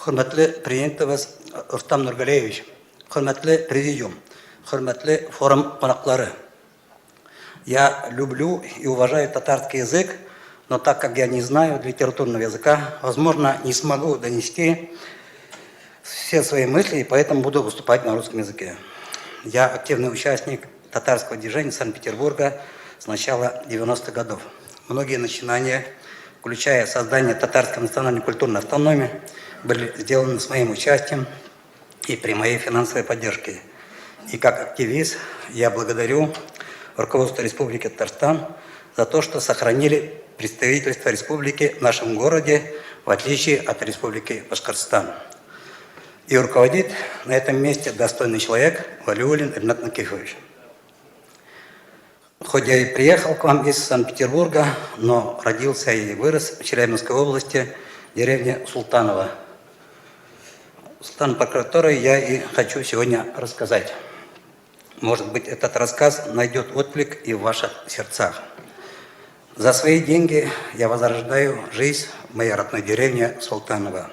Hürmetli Президентimiz Рустам Нургалиевич, hürmetli Президиум, hürmetli форум konakları. Я люблю и уважаю татарский язык, но так как я не знаю литературного языка, возможно, не смогу донести все свои мысли, и поэтому буду выступать на русском языке. Я активный участник татарского движения Санкт-Петербурга с начала 90-х годов. Многие начинания, включая создание татарской национальной культурной автономии, были сделаны с моим участием и при моей финансовой поддержке. И как активист я благодарю руководство Республики Татарстан за то, что сохранили представительство республики в нашем городе, в отличие от Республики Башкортостан. И руководит на этом месте достойный человек Валиуллин Ринат Никифович. Хоть я и приехал к вам из Санкт-Петербурга, но родился и вырос в Челябинской области, деревне Султаново, про которой я и хочу сегодня рассказать. Может быть, этот рассказ найдет отклик и в ваших сердцах. За свои деньги я возрождаю жизнь в моей родной деревне Султаново,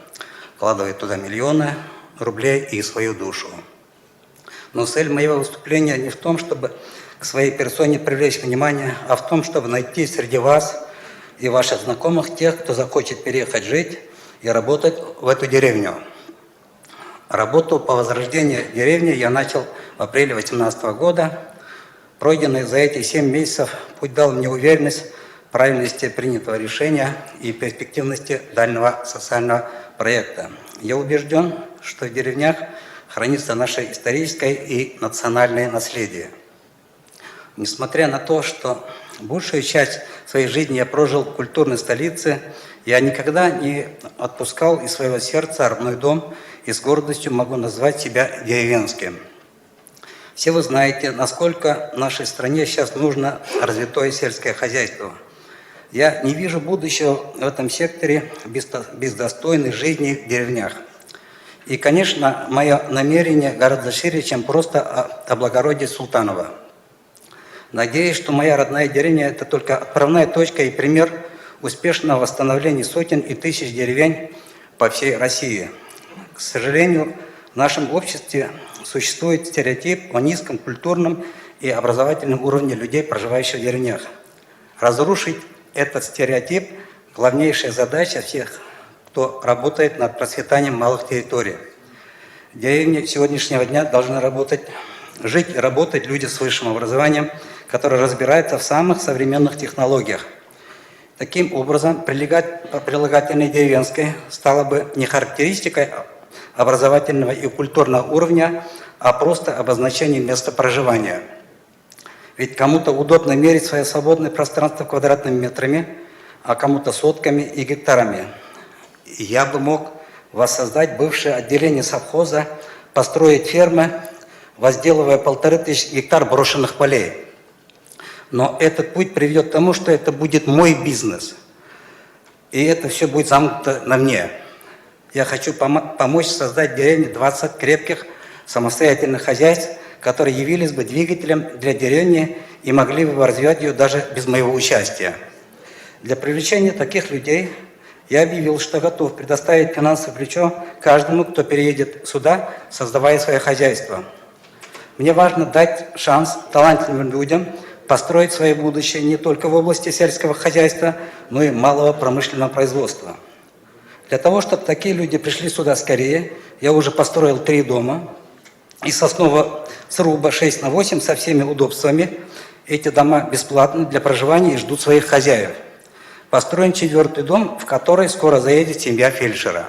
вкладывая туда миллионы рублей и свою душу. Но цель моего выступления не в том, чтобы к своей персоне привлечь внимание, а в том, чтобы найти среди вас и ваших знакомых тех, кто захочет переехать жить и работать в эту деревню. Работу по возрождению деревни я начал в апреле 2018 года. Пройденный за эти 7 месяцев путь дал мне уверенность в правильности принятого решения и перспективности дальнего социального проекта. Я убежден, что в деревнях хранится наше историческое и национальное наследие. Несмотря на то, что большую часть своей жизни я прожил в культурной столице, я никогда не отпускал из своего сердца родной дом и с гордостью могу назвать себя деревенским. Все вы знаете, насколько нашей стране сейчас нужно развитое сельское хозяйство. Я не вижу будущего в этом секторе без достойной жизни в деревнях. И, конечно, мое намерение гораздо шире, чем просто облагородить Султаново. Надеюсь, что моя родная деревня – это только отправная точка и пример успешного восстановления сотен и тысяч деревень по всей России. К сожалению, в нашем обществе существует стереотип о низком культурном и образовательном уровне людей, проживающих в деревнях. Разрушить этот стереотип – главнейшая задача всех, кто работает над процветанием малых территорий. В деревне сегодняшнего дня должны жить и работать люди с высшим образованием, которые разбираются в самых современных технологиях. Таким образом, прилагательной деревенской стала бы не характеристикой образовательного и культурного уровня, а просто обозначением места проживания. Ведь кому-то удобно мерить свое свободное пространство квадратными метрами, а кому-то сотками и гектарами. И я бы мог воссоздать бывшее отделение совхоза, построить фермы, возделывая 1500 гектар брошенных полей. Но этот путь приведет к тому, что это будет мой бизнес. И это все будет замкнуто на мне. Я хочу помочь создать в деревне 20 крепких самостоятельных хозяйств, которые явились бы двигателем для деревни и могли бы развивать ее даже без моего участия. Для привлечения таких людей я объявил, что готов предоставить финансовое плечо каждому, кто переедет сюда, создавая свое хозяйство. Мне важно дать шанс талантливым людям построить свое будущее не только в области сельского хозяйства, но и малого промышленного производства. Для того, чтобы такие люди пришли сюда скорее, я уже построил 3 дома из соснового сруба 6×8 со всеми удобствами. Эти дома бесплатны для проживания и ждут своих хозяев. Построен 4-й дом, в который скоро заедет семья фельдшера.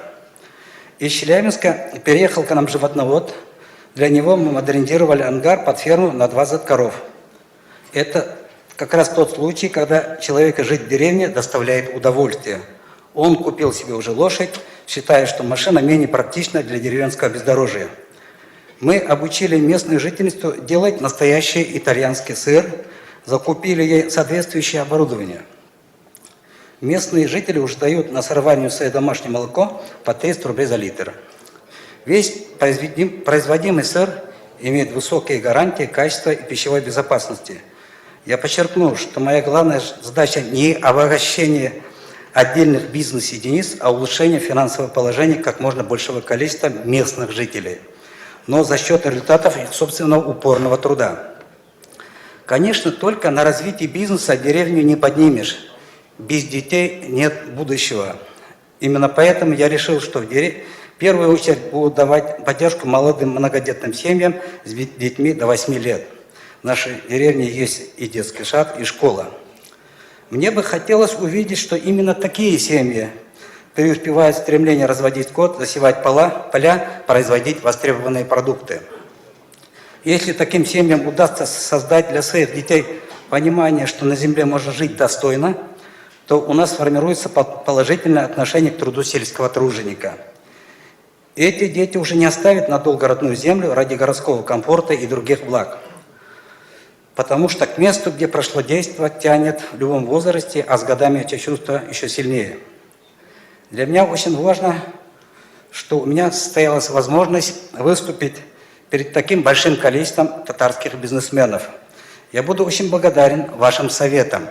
Из Челябинска переехал к нам животновод. Для него мы модернизировали ангар под ферму на 20 коров. Это как раз тот случай, когда человека жить в деревне доставляет удовольствие. Он купил себе уже лошадь, считая, что машина менее практична для деревенского бездорожья. Мы обучили местную жительницу делать настоящий итальянский сыр, закупили ей соответствующее оборудование. Местные жители уже дают на соревнованию свое домашнее молоко по 300 рублей за литр. Весь производимый сыр имеет высокие гарантии качества и пищевой безопасности. Я подчеркну, что моя главная задача не обогащение отдельных бизнес-единиц, а улучшение финансового положения как можно большего количества местных жителей, но за счет результатов их собственного упорного труда. Конечно, только на развитии бизнеса деревню не поднимешь. Без детей нет будущего. Именно поэтому я решил, что в первую очередь буду давать поддержку молодым многодетным семьям с детьми до 8 лет. В нашей деревне есть и детский сад, и школа. Мне бы хотелось увидеть, что именно такие семьи преуспевают в стремлении разводить скот, засевать поля, производить востребованные продукты. Если таким семьям удастся создать для своих детей понимание, что на земле можно жить достойно, то у нас формируется положительное отношение к труду сельского труженика. Эти дети уже не оставят надолго родную землю ради городского комфорта и других благ. Потому что к месту, где прошло действо, тянет в любом возрасте, а с годами эти чувства еще сильнее. Для меня очень важно, что у меня состоялась возможность выступить перед таким большим количеством татарских бизнесменов. Я буду очень благодарен вашим советам.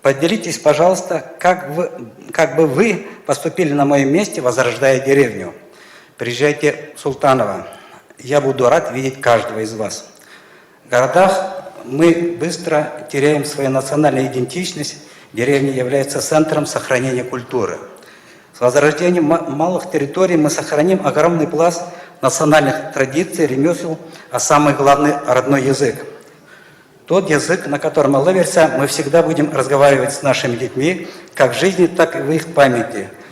Поделитесь, пожалуйста, как бы вы поступили на моем месте, возрождая деревню. Приезжайте в Султаново. Я буду рад видеть каждого из вас. В городах мы быстро теряем свою национальную идентичность. Деревня является центром сохранения культуры. С возрождением малых территорий мы сохраним огромный пласт национальных традиций, ремесел, а самый главный – родной язык. Тот язык, на котором мы всегда будем разговаривать с нашими детьми, как в жизни, так и в их памяти.